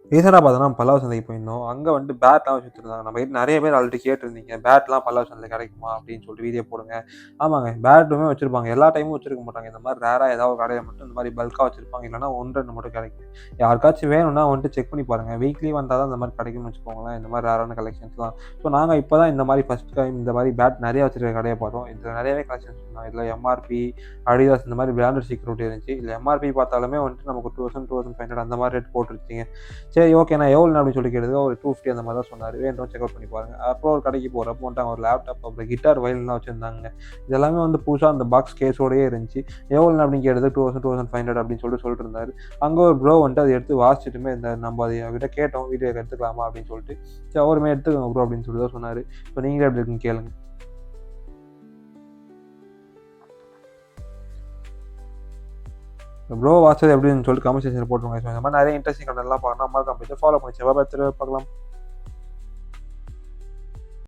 ரீசெண்டாக பார்த்தோன்னா பல்லவ சந்தைக்கு போயிருந்தோம். அங்கே வந்துட்டு பேட்லாம் வச்சு வித்துருந்தாங்க. நம்ம கிட்ட நெறைய பேர் ஆல்ரெடி கேட்டிருந்தீங்க. பேட்லாம் பல்லவ சந்தையில கிடைக்குமா? அப்படின்னு சொல்லிட்டு வீடியோ போடுங்க. ஆமாங்க. பேட்டுமே வச்சிருப்பாங்க. எல்லா டைமும் வச்சிருக்க மாட்டாங்க. இந்த மாரி ரேரா ஏதாவது ஒரு கடையில மட்டும் இந்த மாரி பல்கா வச்சிருப்பாங்க. இல்லன்னா 1, 2 மட்டும் கிடைக்கும். யாருக்காச்சும் வேணும்னா வந்துட்டு செக் பண்ணி பாருங்க. வீக்லி வந்தா தான் இந்த மாரி கிடைக்கும்னு வச்சுக்கோங்களேன். இந்த மாரி ரேரான கலெக்ஷன்ஸ்லாம். ஸோ நாங்க இப்ப தான் இந்த மாரி ஃபர்ஸ்ட் டைம் இந்த மாரி பேட் நெறைய வச்சிருக்க கடைய பார்த்தோம். இதுல நெறையவே கலெக்ஷன்ஸ் இருந்தாங்க. இதுல எம்ஆர்பி, அடிடாஸ் இந்த மாரி பிராண்டட் செக்யூரிட்டி இருந்துச்சு. இதுல எம்ஆர்பி பார்த்தாலுமே வந்துட்டு நமக்கு 2000, 2500 அந்த மாரி ரேட் போட்டுருச்சுங்க. சரி ஓகே. நான் எவ்வளோண்ணே அப்படின்னு சொல்லி கேட்டதுக்கு ஒரு 250 அந்த மாரி தான் சொன்னாரு. வேணும்னா செக் அவுட் பண்ணி பாருங்க. அப்புறம் ஒரு கடைக்கு போறப்போ வந்துட்டு ஒரு லேப்டாப், அப்புறம் கிட்டார், வயலின்லாம் வச்சிருந்தாங்கங்க. இது எல்லாமே வந்து புதுசா அந்த பாக்ஸ் கேஸோடயே இருந்துச்சு. எவ்வளோண்ணே அப்படின்னு கேட்டதுக்கு 2000, 2500 அப்படின்னு சொல்லிட்டு இருந்தாரு. அங்க ஒரு ப்ரோ வந்துட்டு அத எடுத்து வாசிச்சுட்டுமே இருந்தாரு. நம்ம அத அவர்கிட்ட கேட்டோம். வீடியோ எடுத்துக்கலாமா அப்படின்னு சொல்லிட்டு. சரி அவருமே எடுத்துக்கோங்க ப்ரோ அப்படின்னு சொல்லி தான் சொன்னாரு. இப்போ நீங்களே எப்படி இருக்குன்னு கேளுங்க. ப்ரோ வாட்சது எப்படின்னு சொல்லிட்டு கமெண்ட் செக்ஷன்ல போட்டுருங்க. ஸோ இந்த மாரி நெறைய இன்ட்ரெஸ்டிங் கண்டென்ட்லாம் பார்க்கணும்னா மறக்காம பேஜ ஃபாலோ பண்ணி வச்சுக்கோங்க. பாய் பாய். திரும்ப பார்க்கலாம்.